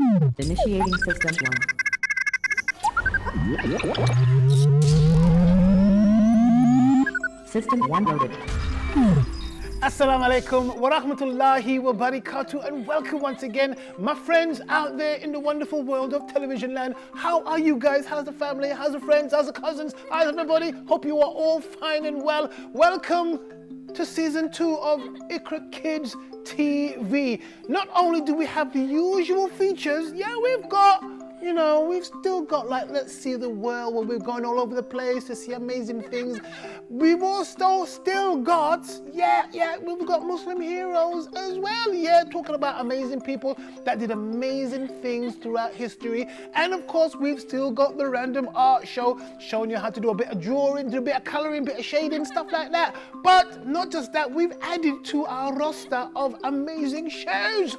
Initiating system 1. System 1 loaded. Assalamu alaikum wa rahmatullahi wa barakatuh, and welcome once again, my friends out there in the wonderful world of television land. How are you guys? How's the family? How's the friends? How's the cousins? How's everybody? Hope you are all fine and well. Welcome to season 2 of IQRA Kids TV. Not only do we have the usual features, we've still got, like, let's see the world, where we're going all over the place to see amazing things. We've also still got, we've got Muslim heroes as well, talking about amazing people that did amazing things throughout history. And of course, we've still got the random art show, showing you how to do a bit of drawing, do a bit of coloring, bit of shading, stuff like that. But not just that, we've added to our roster of amazing shows.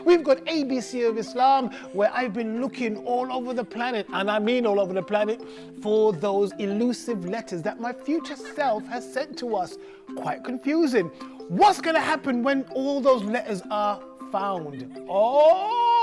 We've got ABC of Islam, where I've been looking all over the planet, and I mean all over the planet, for those elusive letters that my future self has sent to us. Quite confusing. What's going to happen when all those letters are found?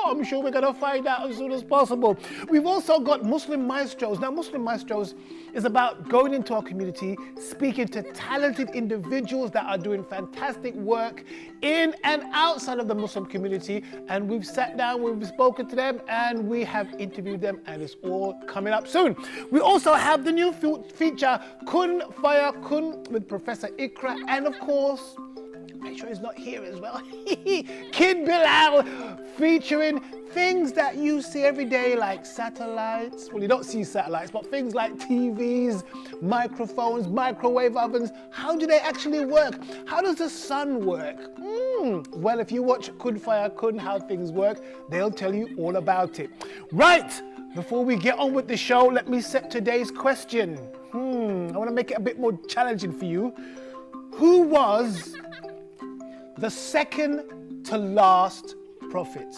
I'm sure we're going to find out as soon as possible. We've also got Muslim Maestros. Now, Muslim Maestros is about going into our community, speaking to talented individuals that are doing fantastic work in and outside of the Muslim community. And we've sat down, we've spoken to them, and we have interviewed them, and it's all coming up soon. We also have the new feature, Kun Faya Kun, with Professor IQRA, and of course, make sure he's not here as well. Kid Bilal, featuring things that you see every day, like satellites. Well, you don't see satellites, but things like TVs, microphones, microwave ovens. How do they actually work? How does the sun work? Well, if you watch Kun Faya Kun, How Things Work, they'll tell you all about it. Right, before we get on with the show, let me set today's question. I want to make it a bit more challenging for you. Who was the second to last prophet?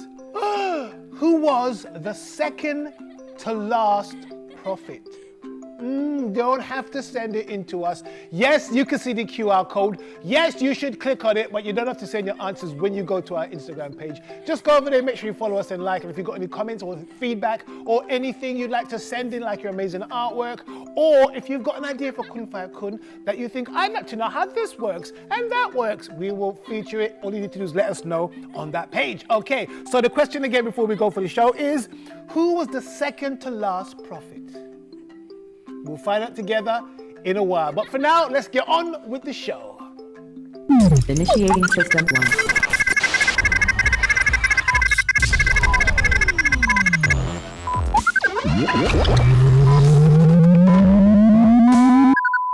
Who was the second to last prophet? Don't have to send it in to us. Yes, you can see the QR code. Yes, you should click on it, but you don't have to send your answers when you go to our Instagram page. Just go over there, make sure you follow us and like. And if you've got any comments or feedback or anything you'd like to send in, like your amazing artwork, or if you've got an idea for Kun Faya Kun that you think, I'd like to know how this works and that works, we will feature it. All you need to do is let us know on that page. Okay, so the question again before we go for the show is, who was the second to last prophet? We'll find out together in a while. But for now, let's get on with the show. Initiating system 1.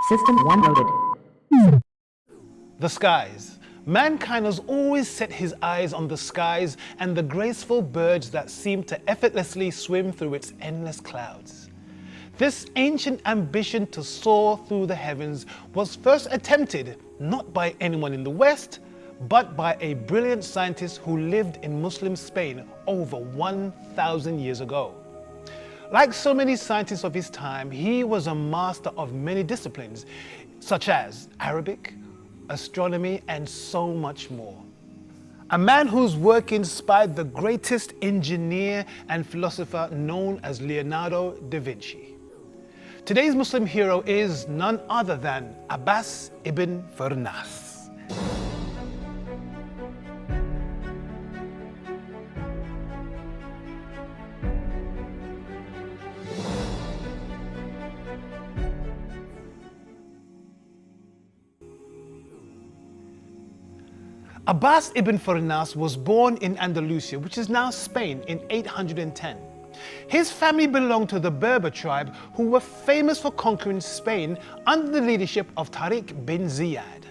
System 1 loaded. The skies. Mankind has always set his eyes on the skies and the graceful birds that seem to effortlessly swim through its endless clouds. This ancient ambition to soar through the heavens was first attempted not by anyone in the West, but by a brilliant scientist who lived in Muslim Spain over 1,000 years ago. Like so many scientists of his time, he was a master of many disciplines, such as Arabic, astronomy, and so much more. A man whose work inspired the greatest engineer and philosopher known as Leonardo da Vinci. Today's Muslim hero is none other than Abbas ibn Firnas. Abbas ibn Firnas was born in Andalusia, which is now Spain, in 810. His family belonged to the Berber tribe, who were famous for conquering Spain under the leadership of Tariq bin Ziyad.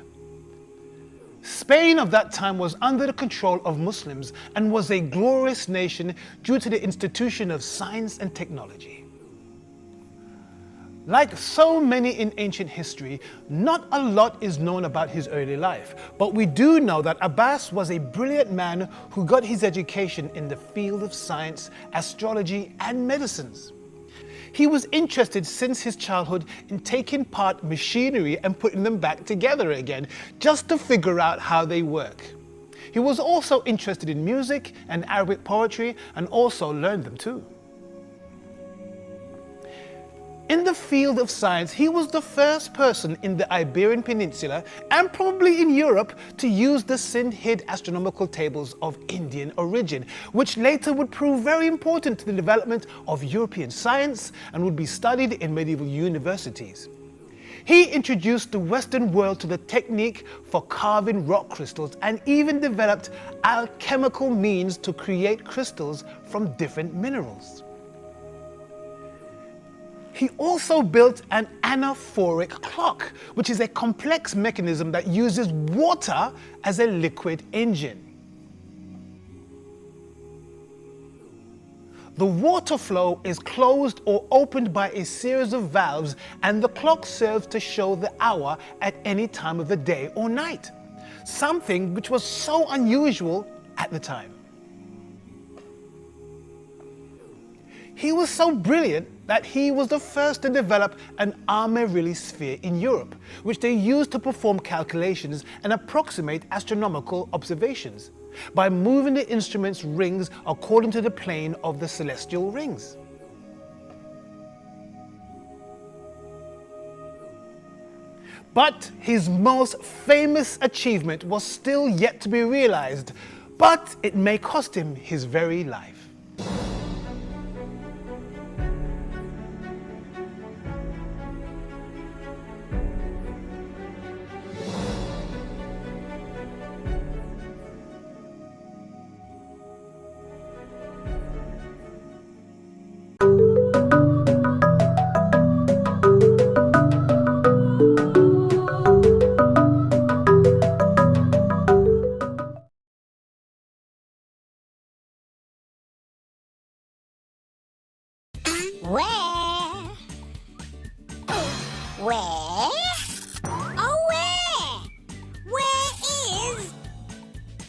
Spain of that time was under the control of Muslims and was a glorious nation due to the institution of science and technology. Like so many in ancient history, not a lot is known about his early life, but we do know that Abbas was a brilliant man who got his education in the field of science, astrology, and medicines. He was interested since his childhood in taking apart machinery and putting them back together again, just to figure out how they work. He was also interested in music and Arabic poetry and also learned them too. In the field of science, he was the first person in the Iberian Peninsula and probably in Europe to use the Sindh astronomical tables of Indian origin, which later would prove very important to the development of European science and would be studied in medieval universities. He introduced the Western world to the technique for carving rock crystals and even developed alchemical means to create crystals from different minerals. He also built an anaphoric clock, which is a complex mechanism that uses water as a liquid engine. The water flow is closed or opened by a series of valves, and the clock serves to show the hour at any time of the day or night, something which was so unusual at the time. He was so brilliant that he was the first to develop an Armerilli sphere in Europe, which they used to perform calculations and approximate astronomical observations by moving the instrument's rings according to the plane of the celestial rings. But his most famous achievement was still yet to be realized, but it may cost him his very life.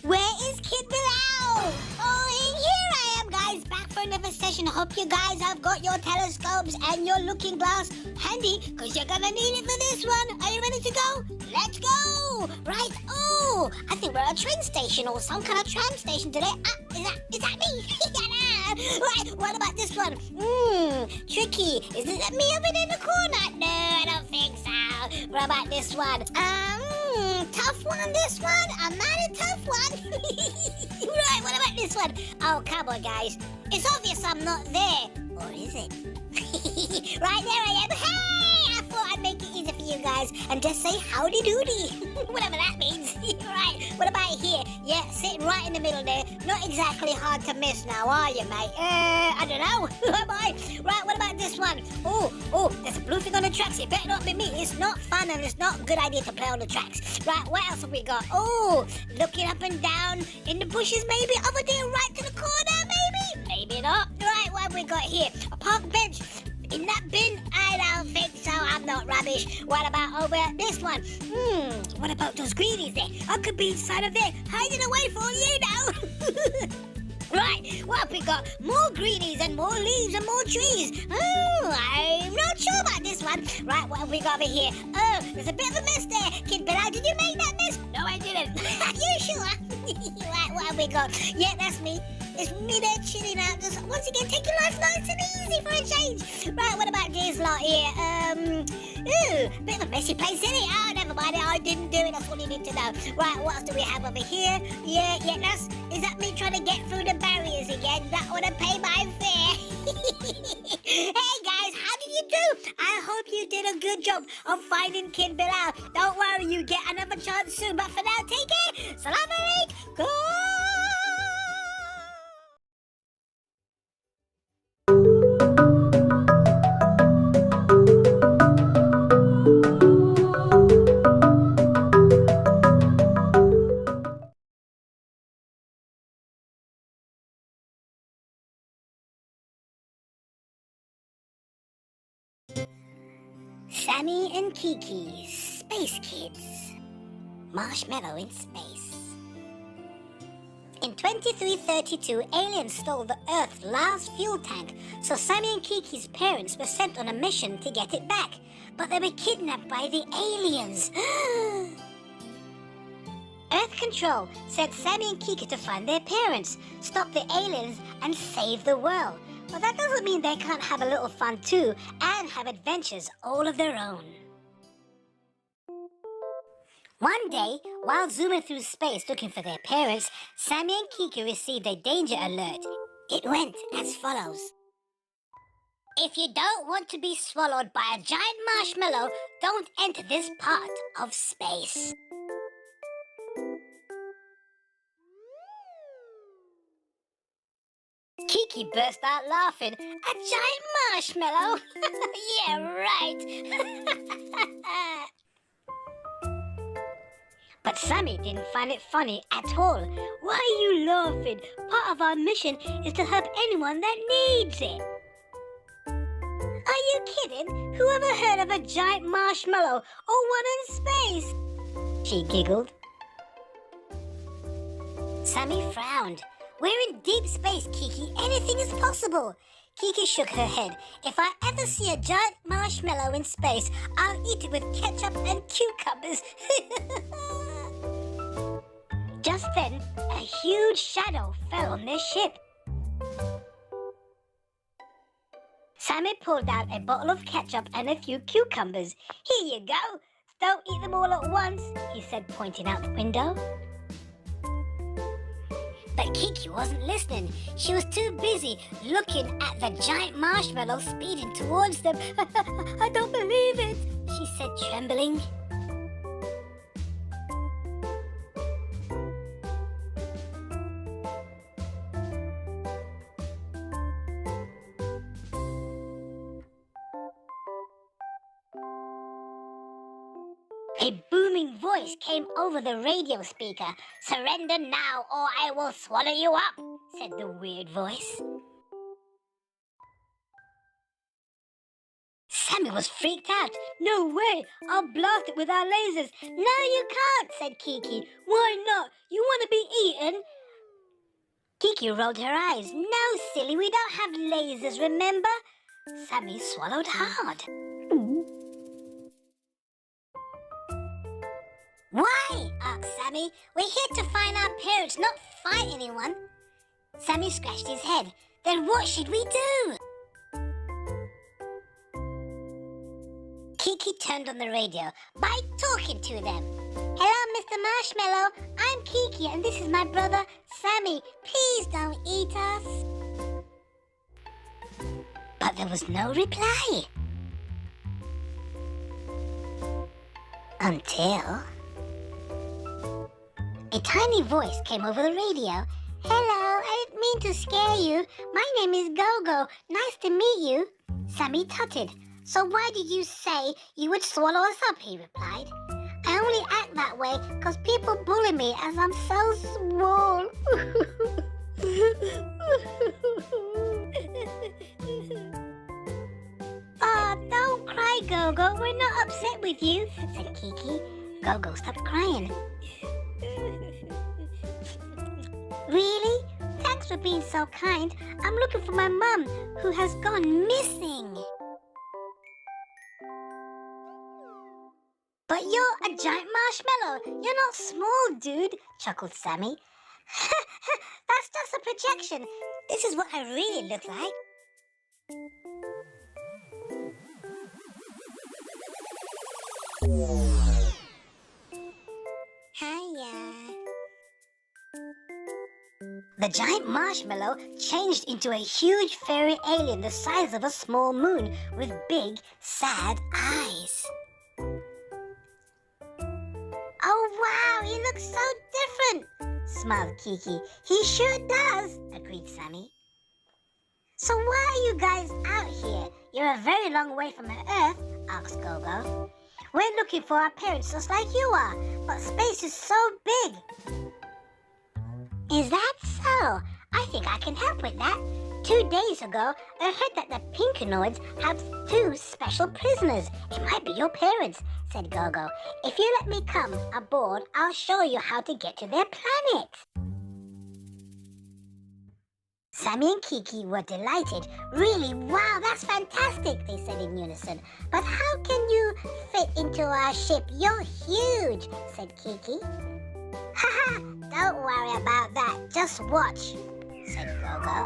Where is Kid Bilal? Oh, here I am, guys, back for another session. I hope you guys have got your telescopes and your looking glass handy, because you're gonna need it for this one. Are you ready to go? Let's go! Right, oh, I think we're at a train station or some kind of tram station today. Is that me? Right, what about this one? Tricky. Is that me over there in the corner? No, I don't think so. What about this one? Tough one, this one? A mighty tough one. Right, what about this one? Oh, come on, guys. It's obvious I'm not there. Or is it? Right, there I am. Hey! I thought I'd make it easy for you guys and just say howdy doody. Whatever that means. Right, what about here? Yeah, sitting right in the middle there. Not exactly hard to miss now, are you, mate? I don't know. Am I? Right, what about this one? Oh, there's a blue thing on the tracks. It better not be me. It's not fun and it's not a good idea to play on the tracks. Right, what else have we got? Oh, looking up and down in the bushes, maybe. Over there, right to the corner, maybe. Maybe not. Right, what have we got here? A park bench. In that bin? I don't think so. I'm not rubbish. What about over this one? What about those greenies there? I could be inside of there, hiding away for all you know. Right, what have we got? More greenies and more leaves and more trees. Oh, I'm not sure about this one. Right, what have we got over here? Oh, there's a bit of a mess there. Kid Bilal, did you make that mess? No, I didn't. Are you sure? Right, what have we got? Yeah, that's me. It's me there chilling out, just once again taking life nice and easy for a change. Right, what about this lot here? Bit of a messy place, isn't it? Oh, never mind, I didn't do it, that's all you need to know. Right, what else do we have over here? Yeah, is that me trying to get through the barriers again? That ought to pay my fare. Hey guys, how did you do? I hope you did a good job of finding Kid Bilal. Don't worry, you get another chance soon, but for now, take care. Salam alaikum. Sammy and Kiki, Space Kids. Marshmallow in space. In 2332, aliens stole the Earth's last fuel tank, so Sammy and Kiki's parents were sent on a mission to get it back. But they were kidnapped by the aliens. Earth Control sent Sammy and Kiki to find their parents, stop the aliens, and save the world. But that doesn't mean they can't have a little fun too and have adventures all of their own. One day, while zooming through space looking for their parents, Sammy and Kiki received a danger alert. It went as follows. If you don't want to be swallowed by a giant marshmallow, don't enter this part of space. Kiki burst out laughing. A giant marshmallow? Yeah, right. But Sammy didn't find it funny at all. Why are you laughing? Part of our mission is to help anyone that needs it. Are you kidding? Who ever heard of a giant marshmallow or one in space? She giggled. Sammy frowned. We're in deep space, Kiki. Anything is possible. Kiki shook her head. If I ever see a giant marshmallow in space, I'll eat it with ketchup and cucumbers. Just then, a huge shadow fell on their ship. Sammy pulled out a bottle of ketchup and a few cucumbers. Here you go. Don't eat them all at once, he said, pointing out the window. But Kiki wasn't listening. She was too busy looking at the giant marshmallow speeding towards them. I don't believe it, she said, trembling. A booming voice came over the radio speaker. Surrender now or I will swallow you up, said the weird voice. Sammy was freaked out. No way, I'll blast it with our lasers. No, you can't, said Kiki. Why not? You want to be eaten? Kiki rolled her eyes. No, silly, we don't have lasers, remember? Sammy swallowed hard. Why? Asked Sammy. We're here to find our parents, not fight anyone. Sammy scratched his head. Then what should we do? Kiki turned on the radio by talking to them. Hello, Mr. Marshmallow. I'm Kiki and this is my brother, Sammy. Please don't eat us. But there was no reply. Until a tiny voice came over the radio. Hello, I didn't mean to scare you. My name is Gogo. Nice to meet you. Sammy tutted. So why did you say you would swallow us up, he replied. I only act that way because people bully me as I'm so small. Oh, don't cry, Gogo. We're not upset with you, said Kiki. Gogo stopped crying. Really? Thanks for being so kind. I'm looking for my mum, who has gone missing. But you're a giant marshmallow. You're not small, dude, chuckled Sammy. That's just a projection. This is what I really look like. Hiya. The giant marshmallow changed into a huge fairy alien the size of a small moon with big, sad eyes. Oh wow, he looks so different, smiled Kiki. He sure does, agreed Sammy. So why are you guys out here? You're a very long way from the Earth, asked Gogo. We're looking for our parents just like you are, but space is so big. Is that so? I think I can help with that. 2 days ago, I heard that the Pinkanoids have 2 special prisoners. It might be your parents, said Gogo. If you let me come aboard, I'll show you how to get to their planet. Sammy and Kiki were delighted. Really, wow, that's fantastic, they said in unison. But how can you fit into our ship? You're huge, said Kiki. Haha, don't worry about that. Just watch, said Gogo.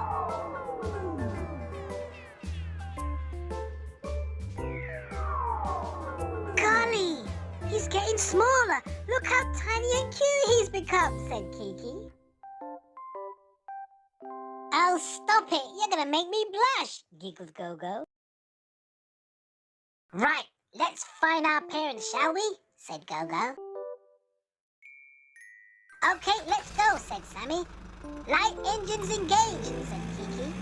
Golly, he's getting smaller. Look how tiny and cute he's become, said Kiki. Oh, stop it. You're gonna make me blush, giggled Gogo. Right, let's find our parents, shall we? Said Gogo. Okay, let's go, said Sammy. Light engines engaged, said Kiki.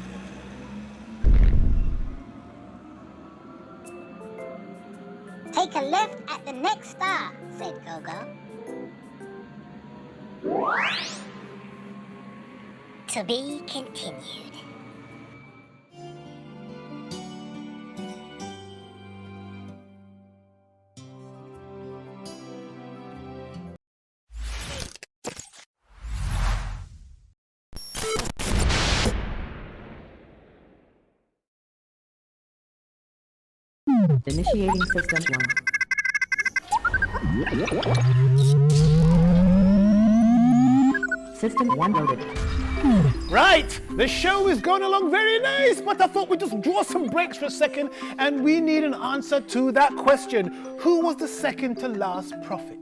Take a left at the next star, said Gogo. To be continued. Initiating system 1. System 1 loaded. Right, the show is going along very nice, but I thought we'd just draw some breaks for a second, and we need an answer to that question. Who was the second to last prophet?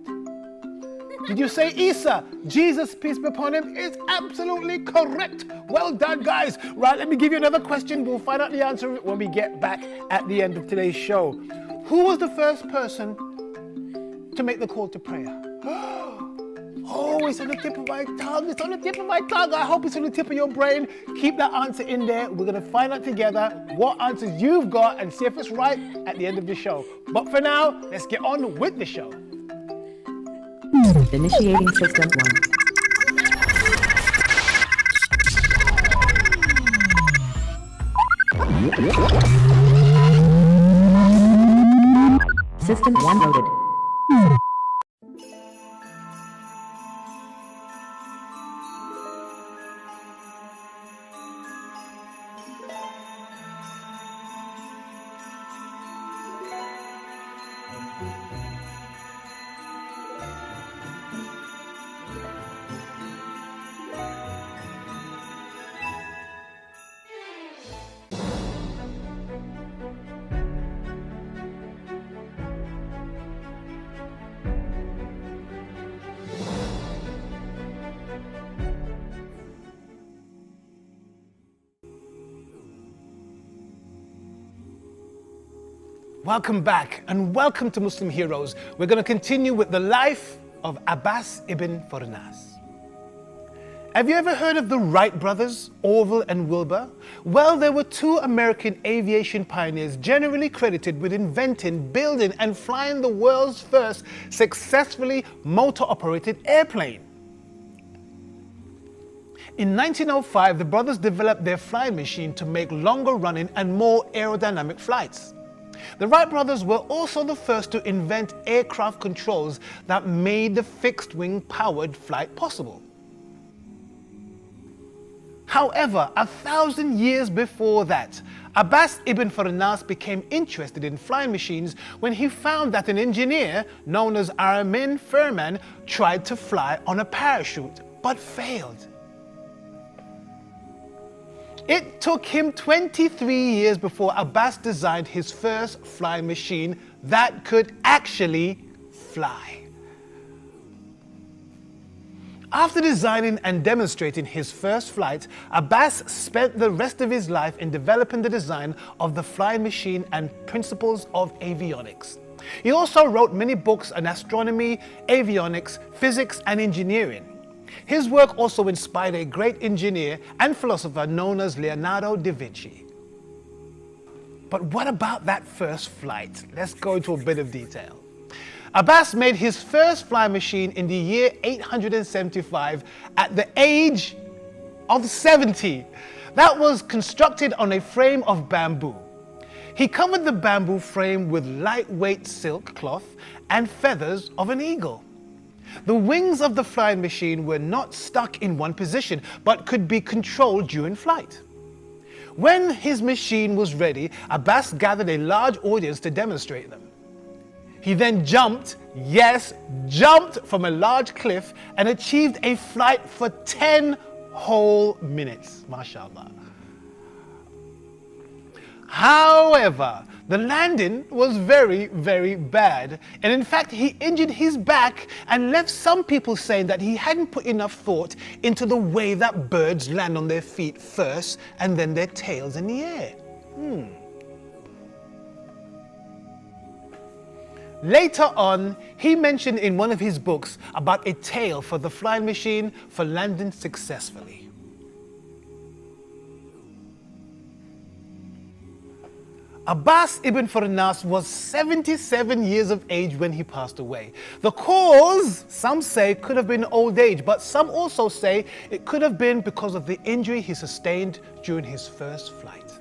Did you say Isa? Jesus, peace be upon him, is absolutely correct. Well done, guys. Right, let me give you another question. We'll find out the answer when we get back at the end of today's show. Who was the first person to make the call to prayer? Oh, it's on the tip of my tongue. It's on the tip of my tongue. I hope it's on the tip of your brain. Keep that answer in there. We're going to find out together what answers you've got and see if it's right at the end of the show. But for now, let's get on with the show. Initiating system 1. System 1 loaded. Welcome back and welcome to Muslim Heroes. We're going to continue with the life of Abbas ibn Firnas. Have you ever heard of the Wright brothers, Orville and Wilbur? Well, they were two American aviation pioneers generally credited with inventing, building and flying the world's first successfully motor-operated airplane. In 1905, the brothers developed their flying machine to make longer running and more aerodynamic flights. The Wright brothers were also the first to invent aircraft controls that made the fixed-wing powered flight possible. However, 1,000 years before that, Abbas ibn Firnas became interested in flying machines when he found that an engineer known as Armin Furman tried to fly on a parachute but failed. It took him 23 years before Abbas designed his first flying machine that could actually fly. After designing and demonstrating his first flight, Abbas spent the rest of his life in developing the design of the flying machine and principles of avionics. He also wrote many books on astronomy, avionics, physics, and engineering. His work also inspired a great engineer and philosopher known as Leonardo da Vinci. But what about that first flight? Let's go into a bit of detail. Abbas made his first flying machine in the year 875 at the age of 70. That was constructed on a frame of bamboo. He covered the bamboo frame with lightweight silk cloth and feathers of an eagle. The wings of the flying machine were not stuck in one position, but could be controlled during flight. When his machine was ready, Abbas gathered a large audience to demonstrate them. He then jumped Yes, jumped from a large cliff and achieved a flight for 10 whole minutes. MashaAllah. However, the landing was very, very bad. And in fact, he injured his back and left some people saying that he hadn't put enough thought into the way that birds land on their feet first and then their tails in the air. Later on, he mentioned in one of his books about a tale for the flying machine for landing successfully. Abbas ibn Firnas was 77 years of age when he passed away. The cause, some say, could have been old age, but some also say it could have been because of the injury he sustained during his first flight.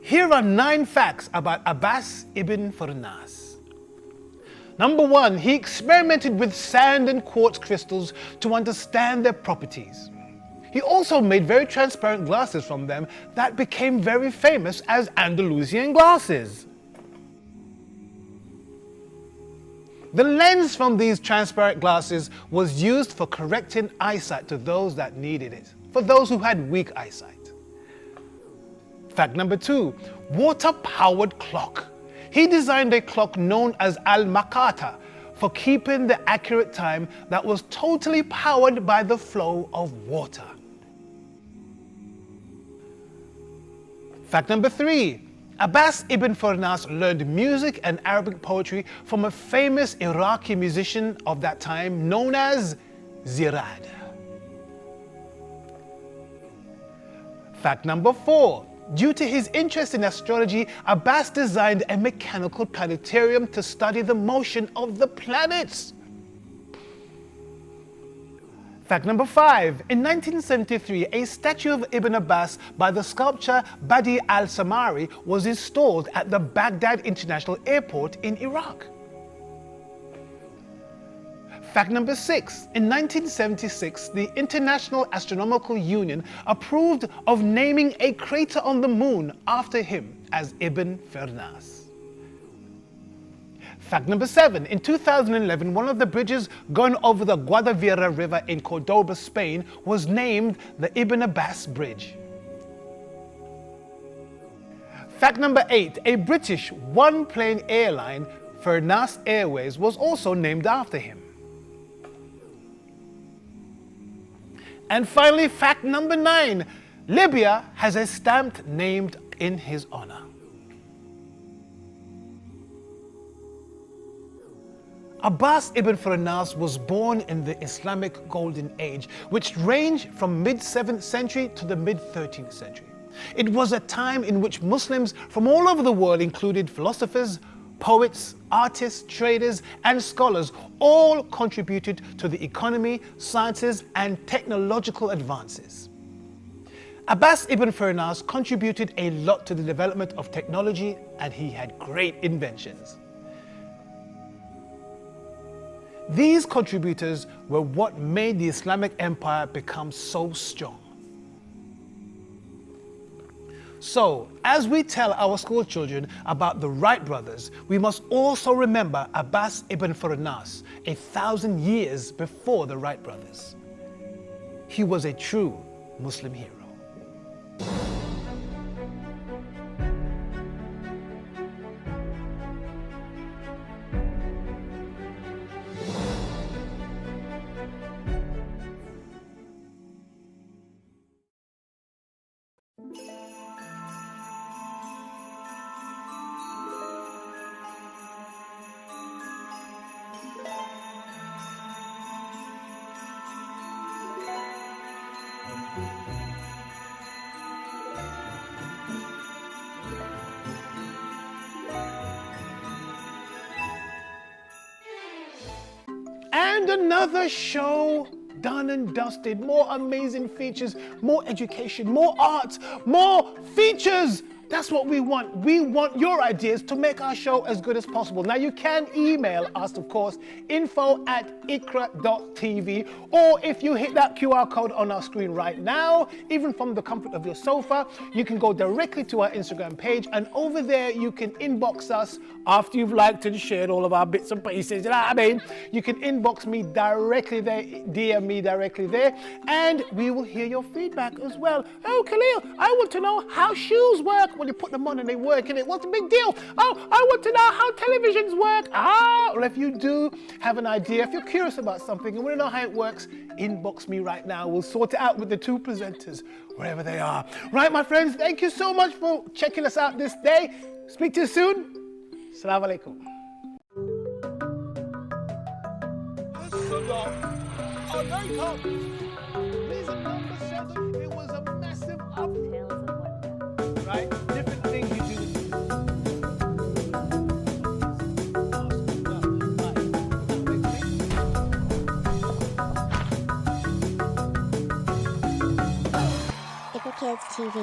Here are 9 facts about Abbas ibn Firnas. Number 1, he experimented with sand and quartz crystals to understand their properties. He also made very transparent glasses from them that became very famous as Andalusian glasses. The lens from these transparent glasses was used for correcting eyesight to those that needed it, for those who had weak eyesight. Fact number 2, water-powered clock. He designed a clock known as Al-Makata for keeping the accurate time that was totally powered by the flow of water. Fact number 3, Abbas ibn Firnas learned music and Arabic poetry from a famous Iraqi musician of that time known as Zee Alien. Fact number 4, due to his interest in astrology, Abbas designed a mechanical planetarium to study the motion of the planets. Fact number 5, in 1973, a statue of Ibn Abbas by the sculptor Badi al-Samari was installed at the Baghdad International Airport in Iraq. Fact number 6, in 1976, the International Astronomical Union approved of naming a crater on the moon after him as Ibn Firnas. Fact number 7, in 2011, one of the bridges going over the Guadalvira River in Cordoba, Spain was named the Ibn Abbas Bridge. Fact number 8, a British one-plane airline, Firnas Airways, was also named after him. And finally, fact number 9, Libya has a stamp named in his honor. Abbas ibn Firnas was born in the Islamic Golden Age, which ranged from mid-7th century to the mid-13th century. It was a time in which Muslims from all over the world included philosophers, poets, artists, traders, and scholars all contributed to the economy, sciences, and technological advances. Abbas ibn Firnas contributed a lot to the development of technology, and he had great inventions. These contributors were what made the Islamic Empire become so strong. So, as we tell our school children about the Wright brothers, we must also remember Abbas ibn Firnas, 1,000 years before the Wright brothers. He was a true Muslim hero. And another show done and dusted. More amazing features, more education, more art, more features. That's what we want. We want your ideas to make our show as good as possible. Now, you can email us, of course, info@IQRA.TV, or if you hit that QR code on our screen right now, even from the comfort of your sofa, you can go directly to our Instagram page, and over there you can inbox us after you've liked and shared all of our bits and pieces, you know what I mean? You can inbox me directly there, DM me directly there, and we will hear your feedback as well. Oh, Khaleel, I want to know how shoes work. When you put them on and they work in it, what's the big deal? Oh, I want to know how televisions work. Well, if you do have an idea, if you're curious about something and want to know how it works, inbox me right now. We'll sort it out with the two presenters, wherever they are. Right, my friends, thank you so much for checking us out this day. Speak to you soon. Assalamu alaikum. It was a massive up. Right? Different things you do. IQRA Kids TV.